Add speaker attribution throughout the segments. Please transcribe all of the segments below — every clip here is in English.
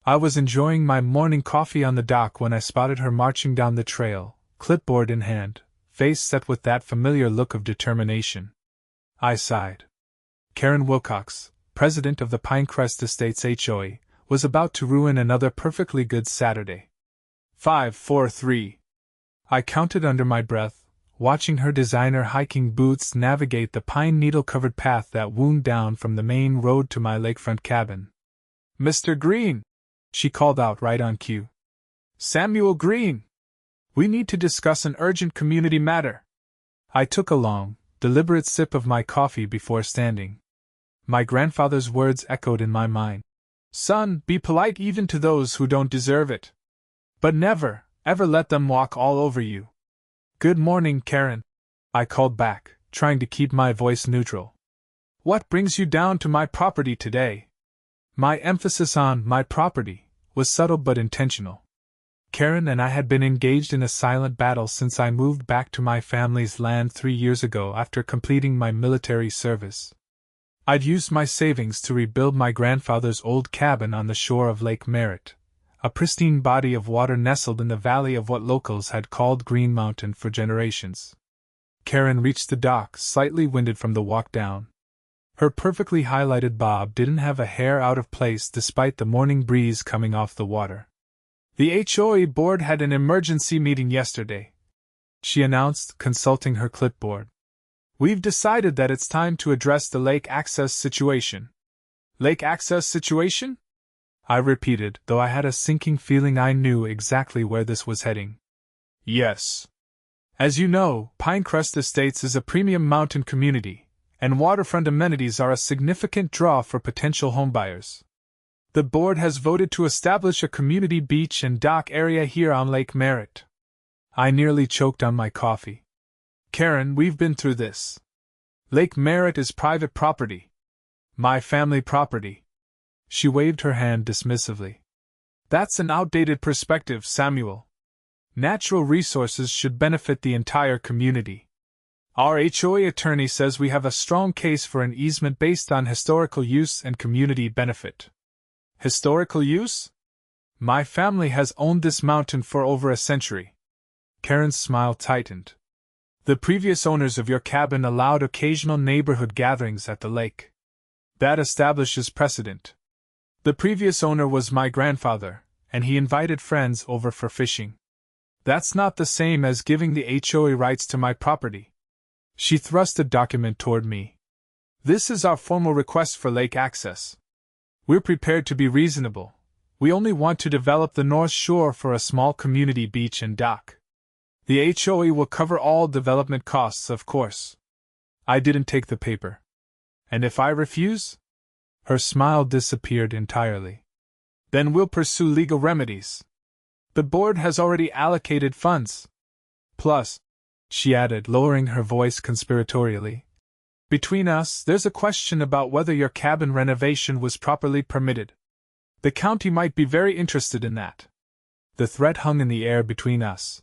Speaker 1: I was enjoying my morning coffee on the dock when I spotted her marching down the trail, clipboard in hand, face set with that familiar look of determination. I sighed. Karen Wilcox, president of the Pinecrest Estates HOA, was about to ruin another perfectly good Saturday. 5, 4, 3. I counted under my breath, watching her designer hiking boots navigate the pine needle-covered path that wound down from the main road to my lakefront cabin. "Mr. Green!" she called out right on cue. "Samuel Green! We need to discuss an urgent community matter." I took a long, deliberate sip of my coffee before standing. My grandfather's words echoed in my mind. "Son, be polite even to those who don't deserve it. But never, ever let them walk all over you." "Good morning, Karen," I called back, trying to keep my voice neutral. "What brings you down to my property today?" My emphasis on my property was subtle but intentional. Karen and I had been engaged in a silent battle since I moved back to my family's land 3 years ago after completing my military service. I'd used my savings to rebuild my grandfather's old cabin on the shore of Lake Merritt, a pristine body of water nestled in the valley of what locals had called Green Mountain for generations. Karen reached the dock, slightly winded from the walk down. Her perfectly highlighted bob didn't have a hair out of place despite the morning breeze coming off the water. "The HOA board had an emergency meeting yesterday," she announced, consulting her clipboard. "We've decided that it's time to address the lake access situation." "Lake access situation?" I repeated, though I had a sinking feeling I knew exactly where this was heading. "Yes. As you know, Pinecrest Estates is a premium mountain community, and waterfront amenities are a significant draw for potential homebuyers. The board has voted to establish a community beach and dock area here on Lake Merritt." I nearly choked on my coffee. "Karen, we've been through this. Lake Merritt is private property. My family property." She waved her hand dismissively. "That's an outdated perspective, Samuel. Natural resources should benefit the entire community. Our HOA attorney says we have a strong case for an easement based on historical use and community benefit." "Historical use?" "My family has owned this mountain for over a century." Karen's smile tightened. "The previous owners of your cabin allowed occasional neighborhood gatherings at the lake. That establishes precedent. The previous owner was my grandfather, and he invited friends over for fishing. That's not the same as giving the HOA rights to my property." She thrust a document toward me. "This is our formal request for lake access. We're prepared to be reasonable. We only want to develop the North Shore for a small community beach and dock. The HOA will cover all development costs, of course." I didn't take the paper. "And if I refuse?" Her smile disappeared entirely. "Then we'll pursue legal remedies. The board has already allocated funds. Plus," she added, lowering her voice conspiratorially, "between us, there's a question about whether your cabin renovation was properly permitted. The county might be very interested in that." The threat hung in the air between us.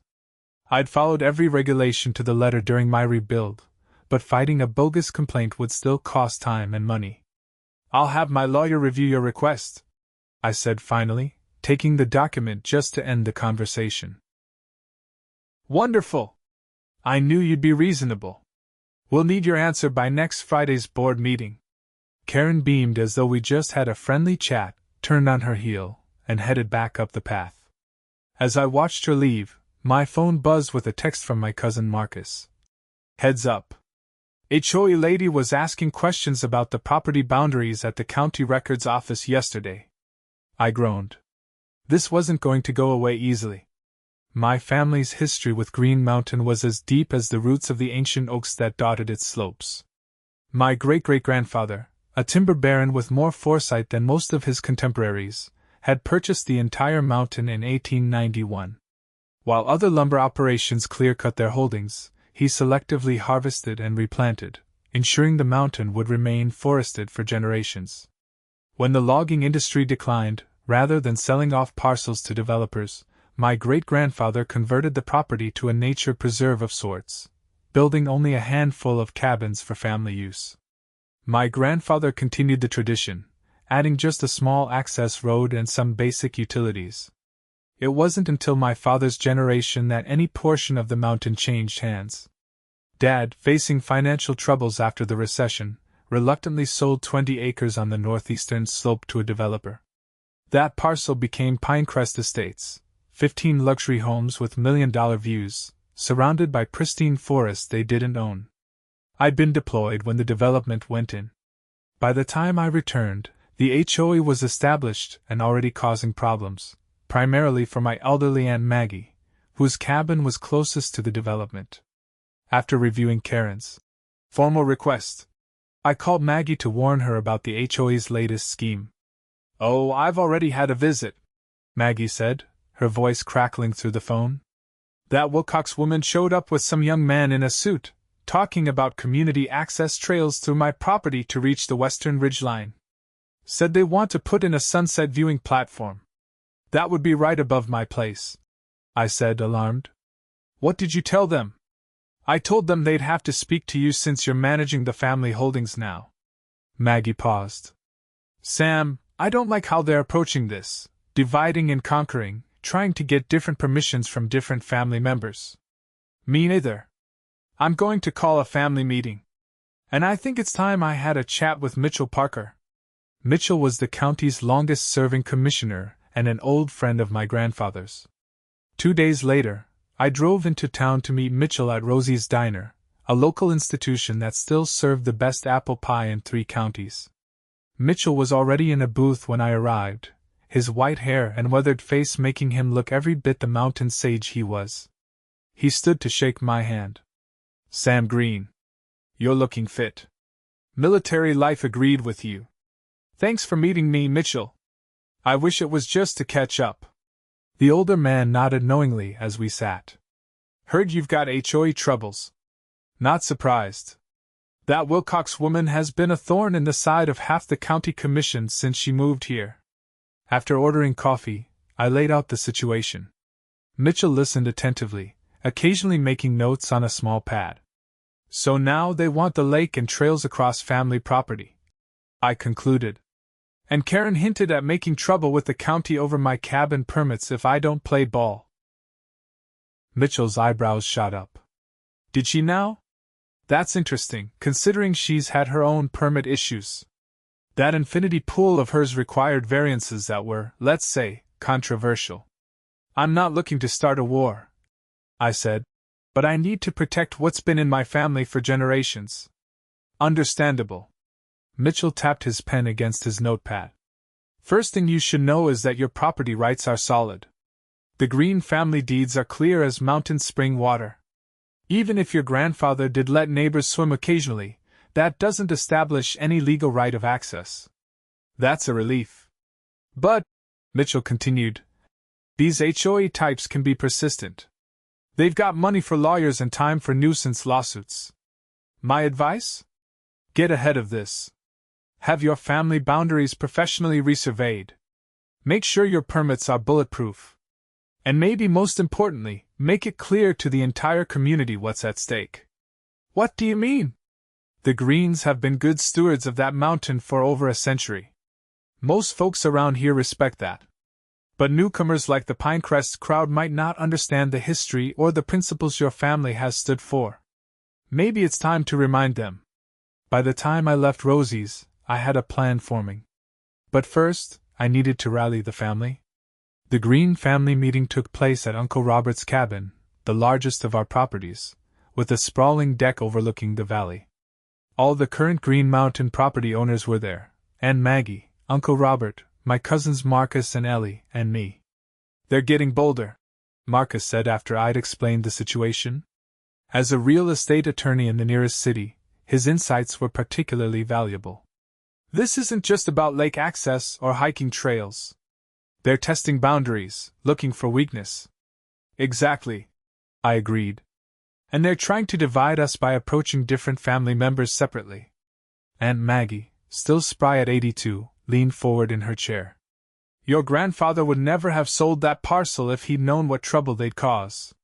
Speaker 1: I'd followed every regulation to the letter during my rebuild, but fighting a bogus complaint would still cost time and money. "I'll have my lawyer review your request," I said finally, taking the document just to end the conversation. "Wonderful! I knew you'd be reasonable. We'll need your answer by next Friday's board meeting." Karen beamed as though we just had a friendly chat, turned on her heel, and headed back up the path. As I watched her leave, my phone buzzed with a text from my cousin Marcus. "Heads up. HOA lady was asking questions about the property boundaries at the county records office yesterday." I groaned. This wasn't going to go away easily. My family's history with Green Mountain was as deep as the roots of the ancient oaks that dotted its slopes. My great-great-grandfather, a timber baron with more foresight than most of his contemporaries, had purchased the entire mountain in 1891. While other lumber operations clear-cut their holdings, he selectively harvested and replanted, ensuring the mountain would remain forested for generations. When the logging industry declined, rather than selling off parcels to developers, my great-grandfather converted the property to a nature preserve of sorts, building only a handful of cabins for family use. My grandfather continued the tradition, adding just a small access road and some basic utilities. It wasn't until my father's generation that any portion of the mountain changed hands. Dad, facing financial troubles after the recession, reluctantly sold 20 acres on the northeastern slope to a developer. That parcel became Pinecrest Estates, 15 luxury homes with million-dollar views, surrounded by pristine forests they didn't own. I'd been deployed when the development went in. By the time I returned, the HOA was established and already causing problems, primarily for my elderly Aunt Maggie, whose cabin was closest to the development. After reviewing Karen's formal request, I called Maggie to warn her about the HOA's latest scheme. "Oh, I've already had a visit," Maggie said, her voice crackling through the phone. "That Wilcox woman showed up with some young man in a suit, talking about community access trails through my property to reach the western ridgeline. Said they want to put in a sunset viewing platform. That would be right above my place," I said, alarmed. "What did you tell them?" "I told them they'd have to speak to you since you're managing the family holdings now." Maggie paused. "Sam, I don't like how they're approaching this, dividing and conquering, trying to get different permissions from different family members." "Me neither. I'm going to call a family meeting. And I think it's time I had a chat with Mitchell Parker." Mitchell was the county's longest-serving commissioner and an old friend of my grandfather's. 2 days later, I drove into town to meet Mitchell at Rosie's Diner, a local institution that still served the best apple pie in 3 counties. Mitchell was already in a booth when I arrived, his white hair and weathered face making him look every bit the mountain sage he was. He stood to shake my hand. "Sam Green. You're looking fit. Military life agreed with you. Thanks for meeting me, Mitchell. I wish it was just to catch up." The older man nodded knowingly as we sat. "Heard you've got HOA troubles." "Not surprised. That Wilcox woman has been a thorn in the side of half the county commission since she moved here." After ordering coffee, I laid out the situation. Mitchell listened attentively, occasionally making notes on a small pad. "So now they want the lake and trails across family property," I concluded. "And Karen hinted at making trouble with the county over my cabin permits if I don't play ball." Mitchell's eyebrows shot up. "Did she now? That's interesting, considering she's had her own permit issues. That infinity pool of hers required variances that were, let's say, controversial." "I'm not looking to start a war," I said, "but I need to protect what's been in my family for generations." "Understandable." Mitchell tapped his pen against his notepad. "First thing you should know is that your property rights are solid. The Green family deeds are clear as mountain spring water. Even if your grandfather did let neighbors swim occasionally, that doesn't establish any legal right of access." "That's a relief. But," Mitchell continued, "these HOA types can be persistent. They've got money for lawyers and time for nuisance lawsuits. My advice? Get ahead of this. Have your family boundaries professionally resurveyed. Make sure your permits are bulletproof. And maybe most importantly, make it clear to the entire community what's at stake." "What do you mean?" "The Greens have been good stewards of that mountain for over a century. Most folks around here respect that. But newcomers like the Pinecrest crowd might not understand the history or the principles your family has stood for. Maybe it's time to remind them." By the time I left Rosie's, I had a plan forming. But first, I needed to rally the family. The Green family meeting took place at Uncle Robert's cabin, the largest of our properties, with a sprawling deck overlooking the valley. All the current Green Mountain property owners were there, and Maggie, Uncle Robert, my cousins Marcus and Ellie, and me. "They're getting bolder," Marcus said after I'd explained the situation. As a real estate attorney in the nearest city, his insights were particularly valuable. "This isn't just about lake access or hiking trails. They're testing boundaries, looking for weakness." "Exactly," I agreed. "And they're trying to divide us by approaching different family members separately." Aunt Maggie, still spry at 82, leaned forward in her chair. "Your grandfather would never have sold that parcel if he'd known what trouble they'd cause.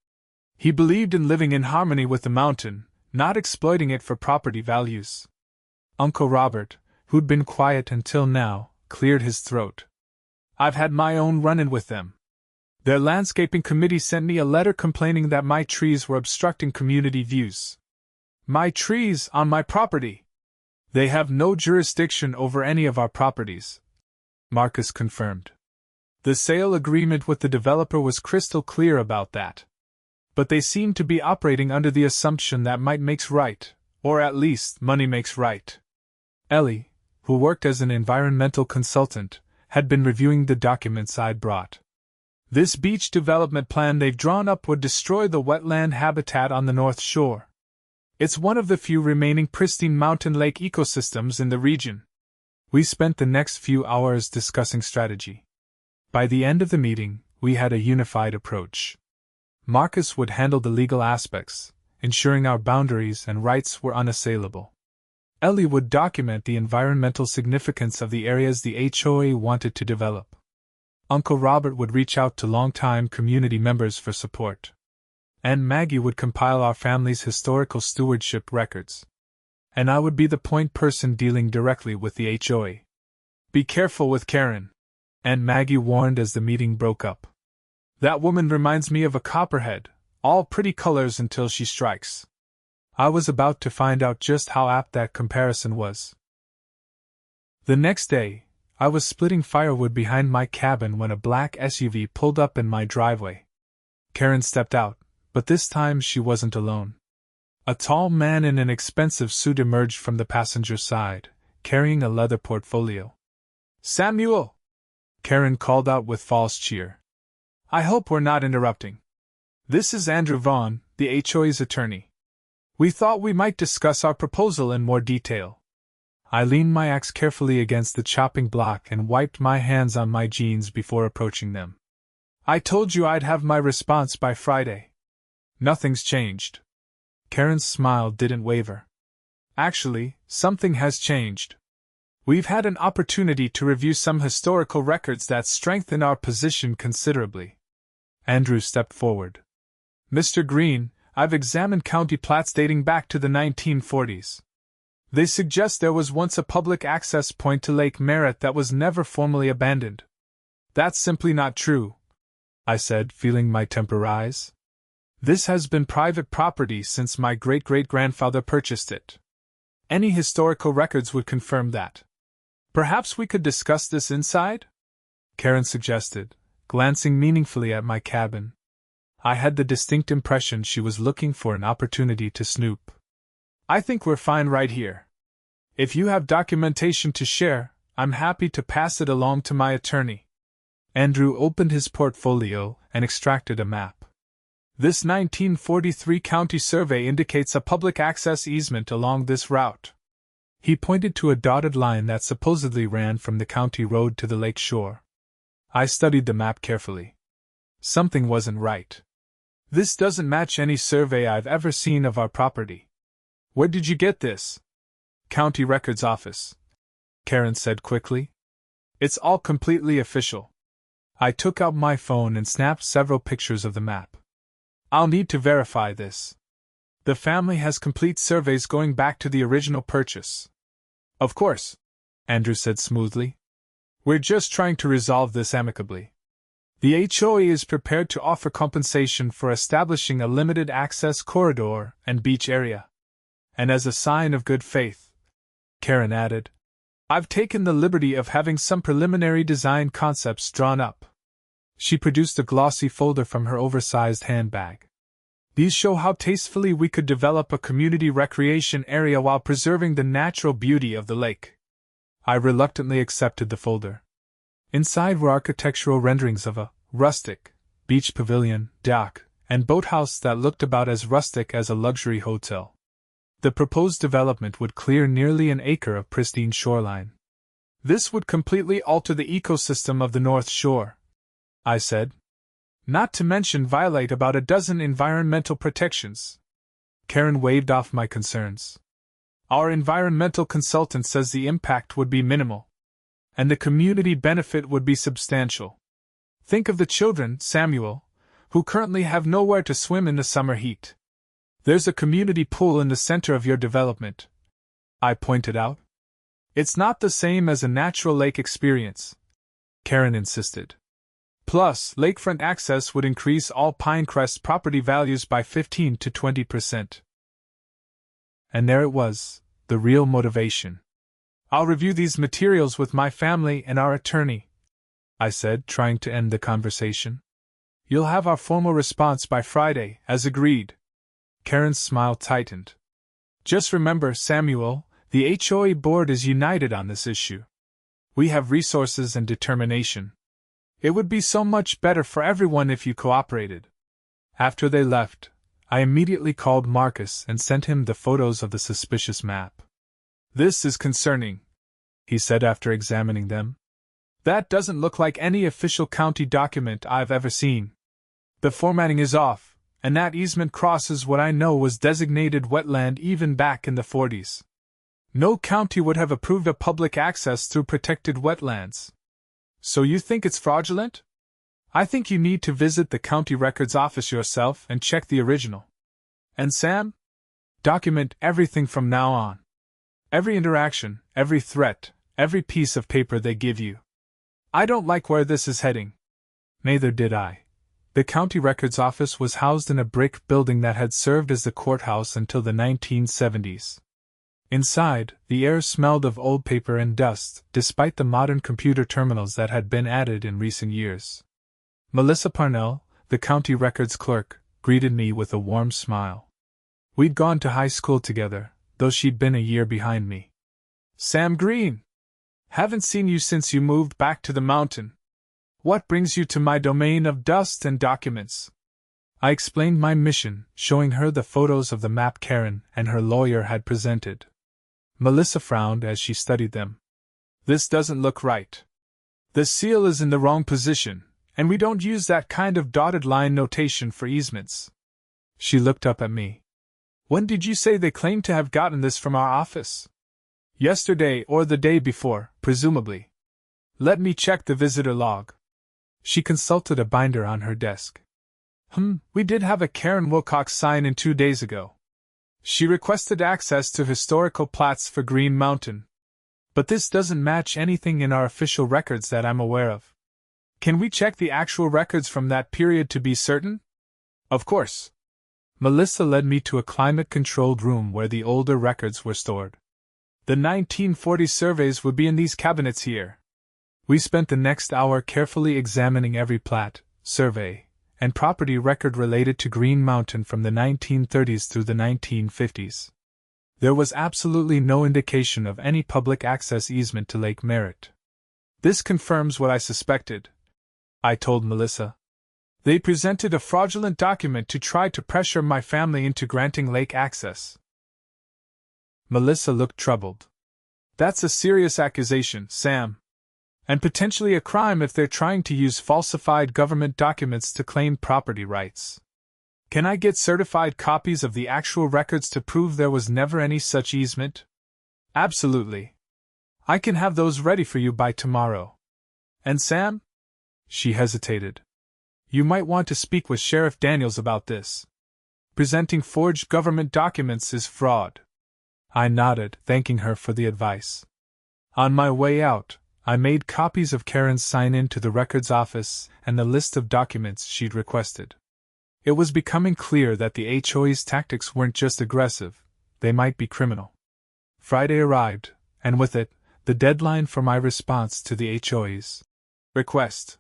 Speaker 1: He believed in living in harmony with the mountain, not exploiting it for property values." Uncle Robert, who'd been quiet until now, cleared his throat. I've had my own run-in with them. Their landscaping committee sent me a letter complaining that my trees were obstructing community views. My trees on my property! They have no jurisdiction over any of our properties, Marcus confirmed. The sale agreement with the developer was crystal clear about that. But they seem to be operating under the assumption that might makes right, or at least money makes right. Ellie, who worked as an environmental consultant, had been reviewing the documents I'd brought. This beach development plan they've drawn up would destroy the wetland habitat on the North Shore. It's one of the few remaining pristine mountain lake ecosystems in the region. We spent the next few hours discussing strategy. By the end of the meeting, we had a unified approach. Marcus would handle the legal aspects, ensuring our boundaries and rights were unassailable. Ellie would document the environmental significance of the areas the HOA wanted to develop. Uncle Robert would reach out to longtime community members for support. Aunt Maggie would compile our family's historical stewardship records. And I would be the point person dealing directly with the HOA. Be careful with Karen, Aunt Maggie warned as the meeting broke up. That woman reminds me of a copperhead, all pretty colors until she strikes. I was about to find out just how apt that comparison was. The next day, I was splitting firewood behind my cabin when a black SUV pulled up in my driveway. Karen stepped out, but this time she wasn't alone. A tall man in an expensive suit emerged from the passenger side, carrying a leather portfolio. "Samuel!" Karen called out with false cheer. "I hope we're not interrupting. This is Andrew Vaughn, the HOA's attorney. We thought we might discuss our proposal in more detail." I leaned my axe carefully against the chopping block and wiped my hands on my jeans before approaching them. "I told you I'd have my response by Friday. Nothing's changed." Karen's smile didn't waver. "Actually, something has changed. We've had an opportunity to review some historical records that strengthen our position considerably." Andrew stepped forward. "Mr. Green, I've examined county plats dating back to the 1940s. They suggest there was once a public access point to Lake Merritt that was never formally abandoned." "That's simply not true," I said, feeling my temper rise. "This has been private property since my great-great-grandfather purchased it. Any historical records would confirm that. Perhaps we could discuss this inside?" Karen suggested, glancing meaningfully at my cabin. I had the distinct impression she was looking for an opportunity to snoop. "I think we're fine right here. If you have documentation to share, I'm happy to pass it along to my attorney." Andrew opened his portfolio and extracted a map. "This 1943 county survey indicates a public access easement along this route." He pointed to a dotted line that supposedly ran from the county road to the lake shore. I studied the map carefully. Something wasn't right. "This doesn't match any survey I've ever seen of our property." "Where did you get this?" "County Records Office," Karen said quickly. "It's all completely official." I took out my phone and snapped several pictures of the map. "I'll need to verify this. The family has complete surveys going back to the original purchase." "Of course," Andrew said smoothly. "We're just trying to resolve this amicably. The HOA is prepared to offer compensation for establishing a limited access corridor and beach area. And as a sign of good faith," Karen added, "I've taken the liberty of having some preliminary design concepts drawn up." She produced a glossy folder from her oversized handbag. "These show how tastefully we could develop a community recreation area while preserving the natural beauty of the lake." I reluctantly accepted the folder. Inside were architectural renderings of a rustic beach pavilion, dock, and boathouse that looked about as rustic as a luxury hotel. The proposed development would clear nearly an acre of pristine shoreline. "This would completely alter the ecosystem of the North Shore," I said. "Not to mention violate about a dozen environmental protections." Karen waved off my concerns. "Our environmental consultant says the impact would be minimal, and the community benefit would be substantial. Think of the children, Samuel, who currently have nowhere to swim in the summer heat. There's a community pool in the center of your development," I pointed out. It's not the same as a natural lake experience, Karen insisted. Plus, lakefront access would increase all Pinecrest property values by 15 to 20%. And there it was, the real motivation. I'll review these materials with my family and our attorney, I said, trying to end the conversation. You'll have our formal response by Friday, as agreed. Karen's smile tightened. Just remember, Samuel, the HOA board is united on this issue. We have resources and determination. It would be so much better for everyone if you cooperated. After they left, I immediately called Marcus and sent him the photos of the suspicious map. This is concerning, he said after examining them. That doesn't look like any official county document I've ever seen. The formatting is off, and that easement crosses what I know was designated wetland even back in the 40s. No county would have approved a public access through protected wetlands. So you think it's fraudulent? I think you need to visit the county records office yourself and check the original. And Sam? Document everything from now on. Every interaction, every threat, every piece of paper they give you. I don't like where this is heading. Neither did I. The county records office was housed in a brick building that had served as the courthouse until the 1970s. Inside, the air smelled of old paper and dust, despite the modern computer terminals that had been added in recent years. Melissa Parnell, the county records clerk, greeted me with a warm smile. We'd gone to high school together, though she'd been a year behind me. Sam Green! Haven't seen you since you moved back to the mountain. What brings you to my domain of dust and documents? I explained my mission, showing her the photos of the map Karen and her lawyer had presented. Melissa frowned as she studied them. This doesn't look right. The seal is in the wrong position, and we don't use that kind of dotted line notation for easements. She looked up at me. When did you say they claimed to have gotten this from our office? Yesterday or the day before, presumably. Let me check the visitor log. She consulted a binder on her desk. We did have a Karen Wilcox sign in 2 days ago. She requested access to historical plats for Green Mountain. But this doesn't match anything in our official records that I'm aware of. Can we check the actual records from that period to be certain? Of course. Melissa led me to a climate-controlled room where the older records were stored. The 1940 surveys would be in these cabinets here. We spent the next hour carefully examining every plat, survey, and property record related to Green Mountain from the 1930s through the 1950s. There was absolutely no indication of any public access easement to Lake Merritt. This confirms what I suspected, I told Melissa. They presented a fraudulent document to try to pressure my family into granting lake access. Melissa looked troubled. That's a serious accusation, Sam. And potentially a crime if they're trying to use falsified government documents to claim property rights. Can I get certified copies of the actual records to prove there was never any such easement? Absolutely. I can have those ready for you by tomorrow. And Sam? She hesitated. You might want to speak with Sheriff Daniels about this. Presenting forged government documents is fraud. I nodded, thanking her for the advice. On my way out, I made copies of Karen's sign-in to the records office and the list of documents she'd requested. It was becoming clear that the HOA's tactics weren't just aggressive, they might be criminal. Friday arrived, and with it, the deadline for my response to the HOA's request.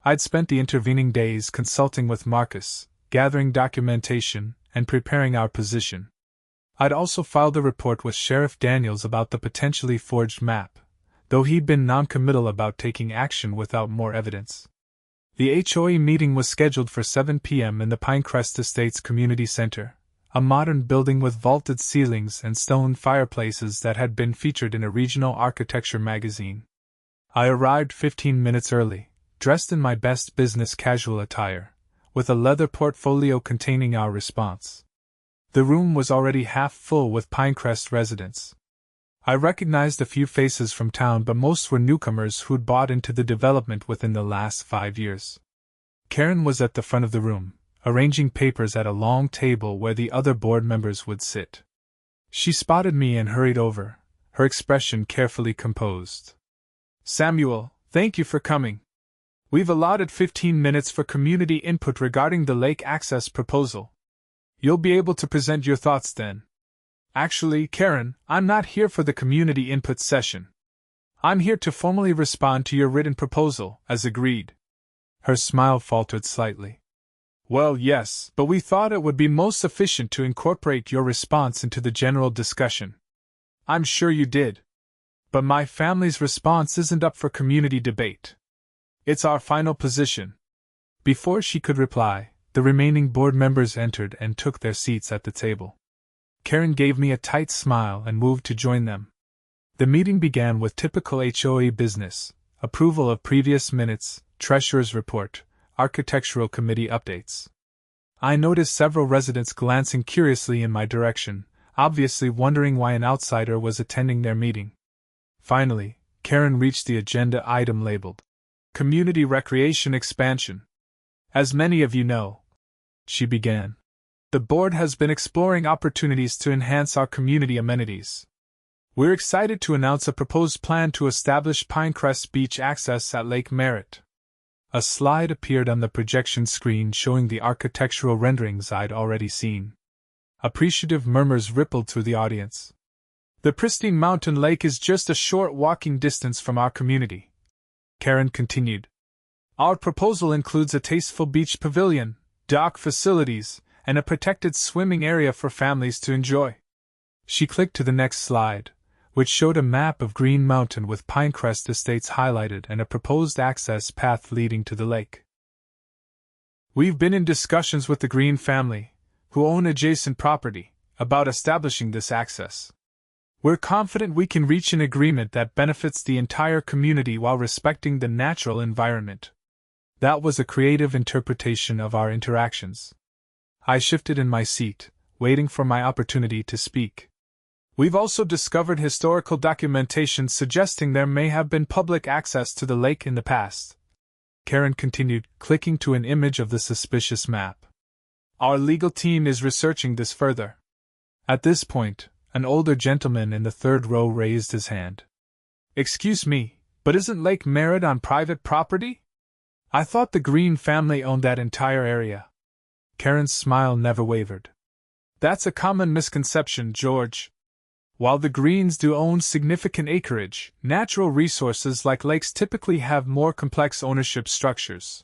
Speaker 1: I'd spent the intervening days consulting with Marcus, gathering documentation, and preparing our position. I'd also filed a report with Sheriff Daniels about the potentially forged map, though he'd been noncommittal about taking action without more evidence. The HOA meeting was scheduled for 7 p.m. in the Pinecrest Estates Community Center, a modern building with vaulted ceilings and stone fireplaces that had been featured in a regional architecture magazine. I arrived 15 minutes early, dressed in my best business casual attire, with a leather portfolio containing our response. The room was already half full with Pinecrest residents. I recognized a few faces from town, but most were newcomers who'd bought into the development within the last 5 years. Karen was at the front of the room, arranging papers at a long table where the other board members would sit. She spotted me and hurried over, her expression carefully composed. "Samuel, thank you for coming. We've allotted 15 minutes for community input regarding the lake access proposal. You'll be able to present your thoughts then." "Actually, Karen, I'm not here for the community input session. I'm here to formally respond to your written proposal, as agreed." Her smile faltered slightly. "Well, yes, but we thought it would be most efficient to incorporate your response into the general discussion." "I'm sure you did. But my family's response isn't up for community debate. It's our final position." Before she could reply, the remaining board members entered and took their seats at the table. Karen gave me a tight smile and moved to join them. The meeting began with typical HOA business: approval of previous minutes, treasurer's report, architectural committee updates. I noticed several residents glancing curiously in my direction, obviously wondering why an outsider was attending their meeting. Finally, Karen reached the agenda item labeled Community Recreation Expansion. "As many of you know," she began, "the board has been exploring opportunities to enhance our community amenities. We're excited to announce a proposed plan to establish Pinecrest Beach access at Lake Merritt." A slide appeared on the projection screen showing the architectural renderings I'd already seen. Appreciative murmurs rippled through the audience. "The pristine mountain lake is just a short walking distance from our community," Karen continued. "Our proposal includes a tasteful beach pavilion, dock facilities, and a protected swimming area for families to enjoy." She clicked to the next slide, which showed a map of Green Mountain with Pinecrest Estates highlighted and a proposed access path leading to the lake. "We've been in discussions with the Green family, who own adjacent property, about establishing this access. We're confident we can reach an agreement that benefits the entire community while respecting the natural environment." That was a creative interpretation of our interactions. I shifted in my seat, waiting for my opportunity to speak. "We've also discovered historical documentation suggesting there may have been public access to the lake in the past," Karen continued, clicking to an image of the suspicious map. "Our legal team is researching this further." At this point, an older gentleman in the third row raised his hand. "Excuse me, but isn't Lake Merritt on private property? I thought the Green family owned that entire area." Karen's smile never wavered. "That's a common misconception, George. While the Greens do own significant acreage, natural resources like lakes typically have more complex ownership structures.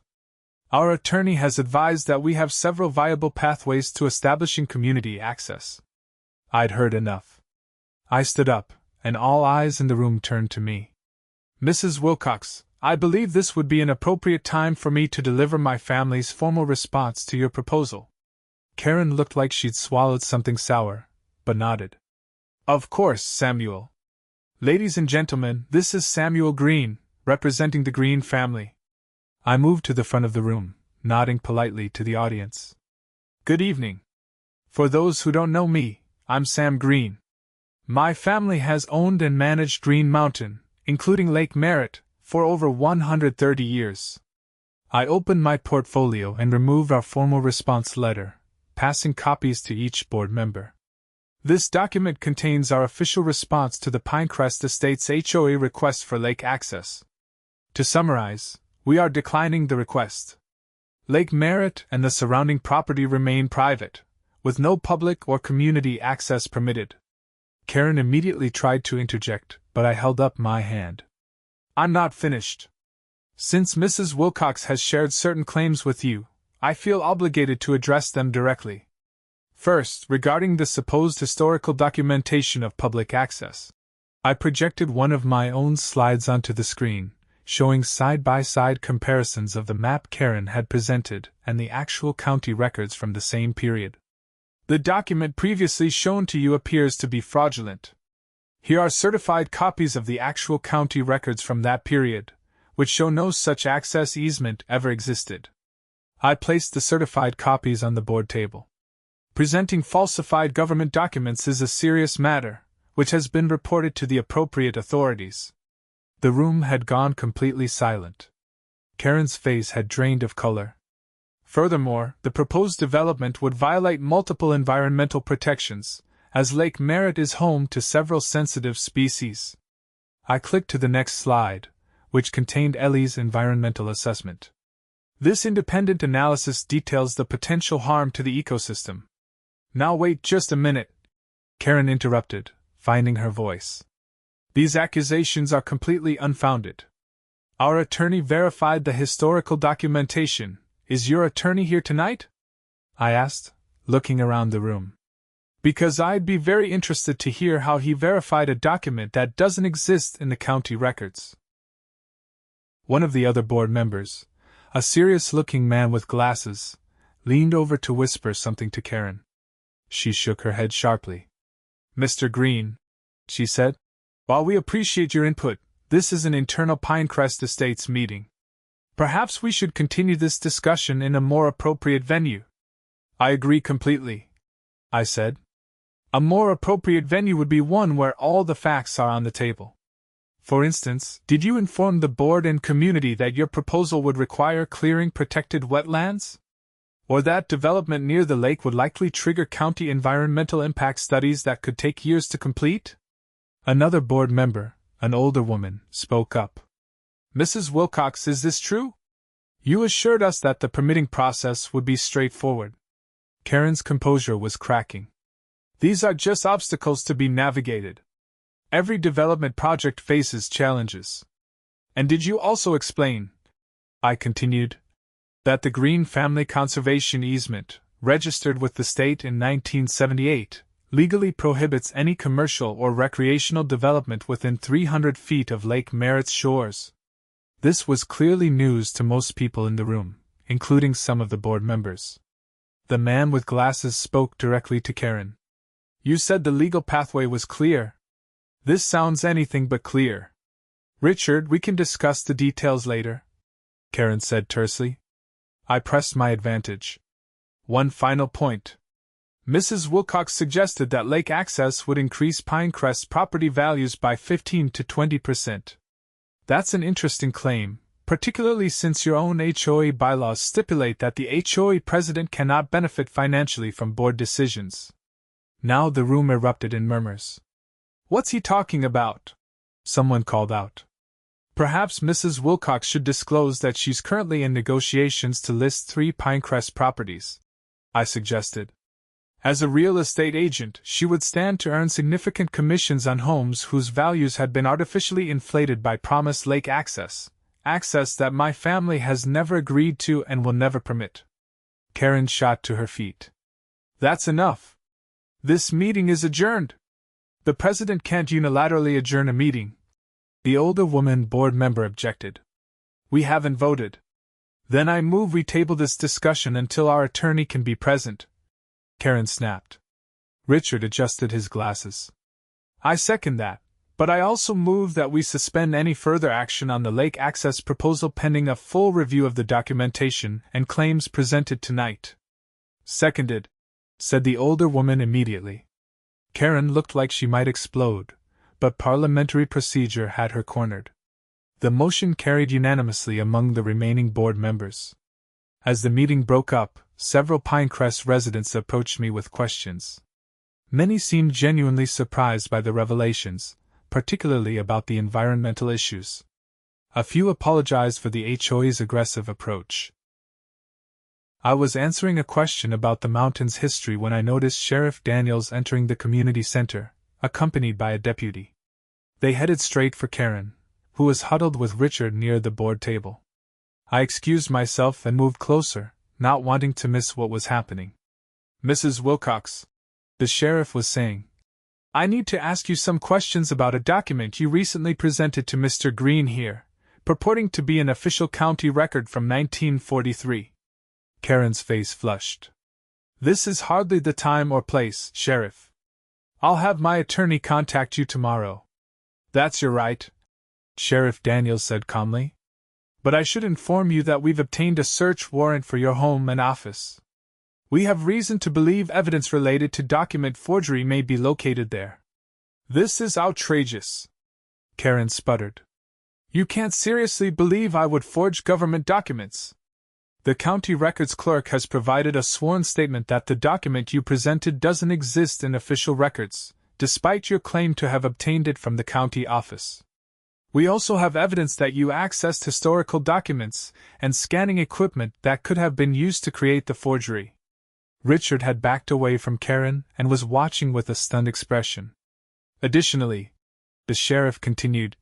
Speaker 1: Our attorney has advised that we have several viable pathways to establishing community access." I'd heard enough. I stood up, and all eyes in the room turned to me. "Mrs. Wilcox, I believe this would be an appropriate time for me to deliver my family's formal response to your proposal." Karen looked like she'd swallowed something sour, but nodded. "Of course, Samuel. Ladies and gentlemen, this is Samuel Green, representing the Green family." I moved to the front of the room, nodding politely to the audience. "Good evening. For those who don't know me, I'm Sam Green. My family has owned and managed Green Mountain, including Lake Merritt, for over 130 years." I opened my portfolio and removed our formal response letter, passing copies to each board member. "This document contains our official response to the Pinecrest Estates HOA request for lake access. To summarize, we are declining the request. Lake Merritt and the surrounding property remain private, with no public or community access permitted." Karen immediately tried to interject, but I held up my hand. "I'm not finished. Since Mrs. Wilcox has shared certain claims with you, I feel obligated to address them directly. First, regarding the supposed historical documentation of public access. I projected one of my own slides onto the screen, showing side-by-side comparisons of the map Karen had presented and the actual county records from the same period. The document previously shown to you appears to be fraudulent. Here are certified copies of the actual county records from that period, which show no such access easement ever existed." I placed the certified copies on the board table. "Presenting falsified government documents is a serious matter, which has been reported to the appropriate authorities." The room had gone completely silent. Karen's face had drained of color. "Furthermore, the proposed development would violate multiple environmental protections, as Lake Merritt is home to several sensitive species. I clicked to the next slide, which contained Ellie's environmental assessment. This independent analysis details the potential harm to the ecosystem. Now wait just a minute, Karen interrupted, finding her voice. These accusations are completely unfounded. Our attorney verified the historical documentation. Is your attorney here tonight? I asked, looking around the room. Because I'd be very interested to hear how he verified a document that doesn't exist in the county records. One of the other board members, a serious-looking man with glasses, leaned over to whisper something to Karen. She shook her head sharply. Mr. Green, she said, while we appreciate your input, this is an internal Pinecrest Estates meeting. Perhaps we should continue this discussion in a more appropriate venue. I agree completely, I said. A more appropriate venue would be one where all the facts are on the table. For instance, did you inform the board and community that your proposal would require clearing protected wetlands? Or that development near the lake would likely trigger county environmental impact studies that could take years to complete? Another board member, an older woman, spoke up. Mrs. Wilcox, is this true? You assured us that the permitting process would be straightforward. Karen's composure was cracking. These are just obstacles to be navigated. Every development project faces challenges. And did you also explain, I continued, that the Green Family Conservation Easement, registered with the state in 1978, legally prohibits any commercial or recreational development within 300 feet of Lake Merritt's shores? This was clearly news to most people in the room, including some of the board members. The man with glasses spoke directly to Karen. You said the legal pathway was clear. This sounds anything but clear. Richard, we can discuss the details later, Karen said tersely. I pressed my advantage. One final point. Mrs. Wilcox suggested that lake access would increase Pinecrest's property values by 15 to 20%. That's an interesting claim, particularly since your own HOA bylaws stipulate that the HOA president cannot benefit financially from board decisions. Now the room erupted in murmurs. What's he talking about? Someone called out. Perhaps Mrs. Wilcox should disclose that she's currently in negotiations to list 3 Pinecrest properties, I suggested. As a real estate agent, she would stand to earn significant commissions on homes whose values had been artificially inflated by promised lake access that my family has never agreed to and will never permit. Karen shot to her feet. That's enough. This meeting is adjourned. The president can't unilaterally adjourn a meeting. The older woman board member objected. We haven't voted. Then I move we table this discussion until our attorney can be present, Karen snapped. Richard adjusted his glasses. I second that, but I also move that we suspend any further action on the lake access proposal pending a full review of the documentation and claims presented tonight. Seconded, said the older woman immediately. Karen looked like she might explode, but parliamentary procedure had her cornered. The motion carried unanimously among the remaining board members. As the meeting broke up, several Pinecrest residents approached me with questions. Many seemed genuinely surprised by the revelations, particularly about the environmental issues. A few apologized for the HOA's aggressive approach. I was answering a question about the mountain's history when I noticed Sheriff Daniels entering the community center, accompanied by a deputy. They headed straight for Karen, who was huddled with Richard near the board table. I excused myself and moved closer, not wanting to miss what was happening. Mrs. Wilcox, the sheriff was saying, I need to ask you some questions about a document you recently presented to Mr. Green here, purporting to be an official county record from 1943. Karen's face flushed. This is hardly the time or place, Sheriff. I'll have my attorney contact you tomorrow. That's your right, Sheriff Daniels said calmly. But I should inform you that we've obtained a search warrant for your home and office. We have reason to believe evidence related to document forgery may be located there. This is outrageous, Karen sputtered. You can't seriously believe I would forge government documents. The county records clerk has provided a sworn statement that the document you presented doesn't exist in official records, despite your claim to have obtained it from the county office. We also have evidence that you accessed historical documents and scanning equipment that could have been used to create the forgery. Richard had backed away from Karen and was watching with a stunned expression. Additionally, the sheriff continued,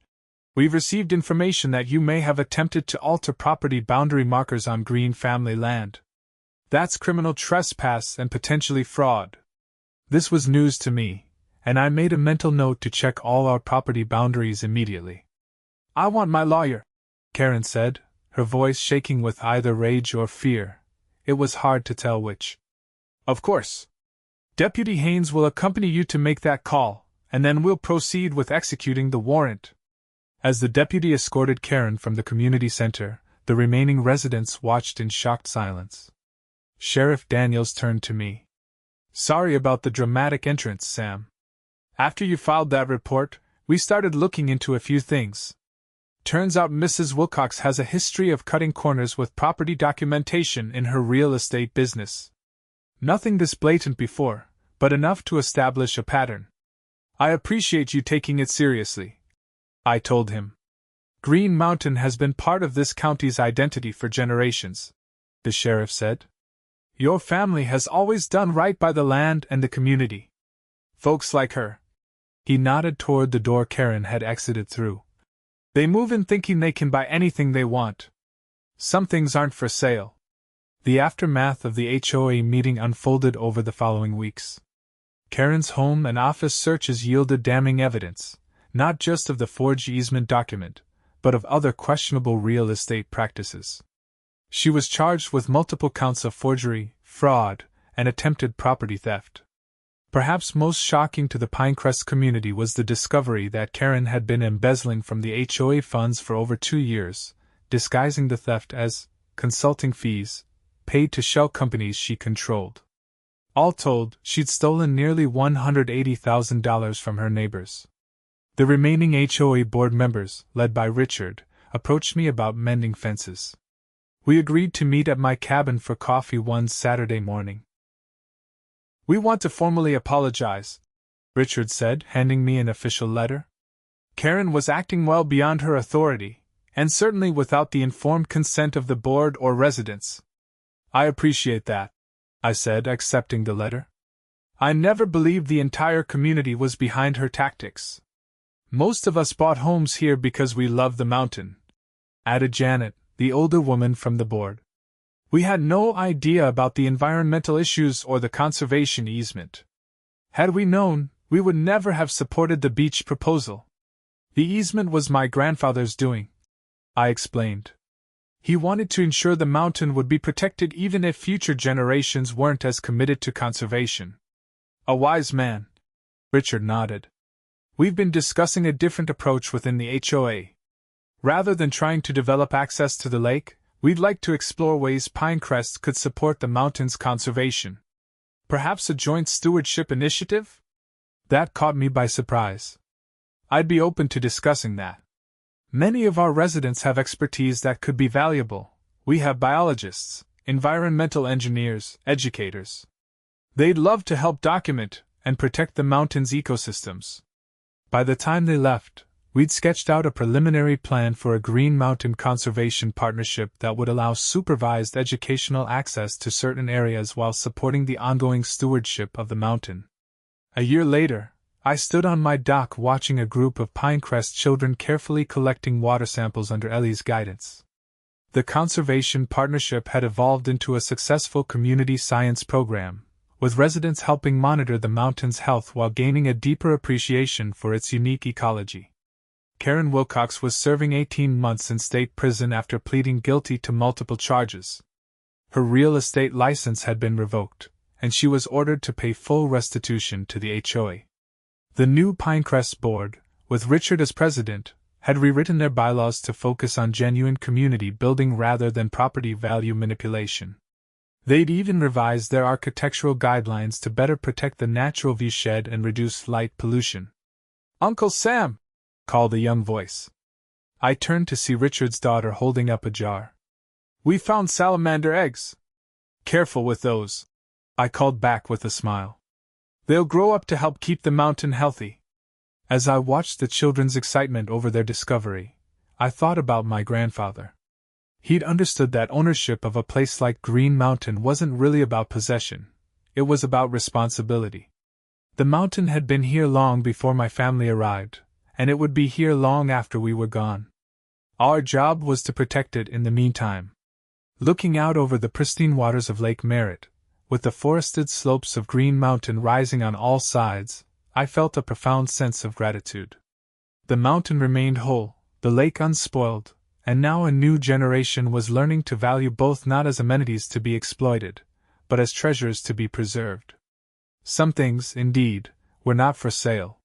Speaker 1: we've received information that you may have attempted to alter property boundary markers on Green family land. That's criminal trespass and potentially fraud. This was news to me, and I made a mental note to check all our property boundaries immediately. I want my lawyer, Karen said, her voice shaking with either rage or fear. It was hard to tell which. Of course. Deputy Haynes will accompany you to make that call, and then we'll proceed with executing the warrant. As the deputy escorted Karen from the community center, the remaining residents watched in shocked silence. Sheriff Daniels turned to me. Sorry about the dramatic entrance, Sam. After you filed that report, we started looking into a few things. Turns out Mrs. Wilcox has a history of cutting corners with property documentation in her real estate business. Nothing this blatant before, but enough to establish a pattern. I appreciate you taking it seriously, I told him. Green Mountain has been part of this county's identity for generations, the sheriff said. Your family has always done right by the land and the community. Folks like her. He nodded toward the door Karen had exited through. They move in thinking they can buy anything they want. Some things aren't for sale. The aftermath of the HOA meeting unfolded over the following weeks. Karen's home and office searches yielded damning evidence, not just of the forged easement document, but of other questionable real estate practices. She was charged with multiple counts of forgery, fraud, and attempted property theft. Perhaps most shocking to the Pinecrest community was the discovery that Karen had been embezzling from the HOA funds for over 2 years, disguising the theft as consulting fees paid to shell companies she controlled. All told, she'd stolen nearly $180,000 from her neighbors. The remaining HOA board members, led by Richard, approached me about mending fences. We agreed to meet at my cabin for coffee one Saturday morning. We want to formally apologize, Richard said, handing me an official letter. Karen was acting well beyond her authority, and certainly without the informed consent of the board or residents. I appreciate that, I said, accepting the letter. I never believed the entire community was behind her tactics. Most of us bought homes here because we love the mountain, added Janet, the older woman from the board. We had no idea about the environmental issues or the conservation easement. Had we known, we would never have supported the beach proposal. The easement was my grandfather's doing, I explained. He wanted to ensure the mountain would be protected even if future generations weren't as committed to conservation. A wise man. Richard nodded. We've been discussing a different approach within the HOA. Rather than trying to develop access to the lake, we'd like to explore ways Pinecrest could support the mountain's conservation. Perhaps a joint stewardship initiative? That caught me by surprise. I'd be open to discussing that. Many of our residents have expertise that could be valuable. We have biologists, environmental engineers, educators. They'd love to help document and protect the mountain's ecosystems. By the time they left, we'd sketched out a preliminary plan for a Green Mountain Conservation Partnership that would allow supervised educational access to certain areas while supporting the ongoing stewardship of the mountain. A year later, I stood on my dock watching a group of Pinecrest children carefully collecting water samples under Ellie's guidance. The Conservation Partnership had evolved into a successful community science program, with residents helping monitor the mountain's health while gaining a deeper appreciation for its unique ecology. Karen Wilcox was serving 18 months in state prison after pleading guilty to multiple charges. Her real estate license had been revoked, and she was ordered to pay full restitution to the HOA. The new Pinecrest board, with Richard as president, had rewritten their bylaws to focus on genuine community building rather than property value manipulation. They'd even revised their architectural guidelines to better protect the natural viewshed and reduce light pollution. "Uncle Sam!" called a young voice. I turned to see Richard's daughter holding up a jar. We found salamander eggs. Careful with those, I called back with a smile. They'll grow up to help keep the mountain healthy. As I watched the children's excitement over their discovery, I thought about my grandfather. He'd understood that ownership of a place like Green Mountain wasn't really about possession, it was about responsibility. The mountain had been here long before my family arrived, and it would be here long after we were gone. Our job was to protect it in the meantime. Looking out over the pristine waters of Lake Merritt, with the forested slopes of Green Mountain rising on all sides, I felt a profound sense of gratitude. The mountain remained whole, the lake unspoiled, and now a new generation was learning to value both not as amenities to be exploited, but as treasures to be preserved. Some things, indeed, were not for sale,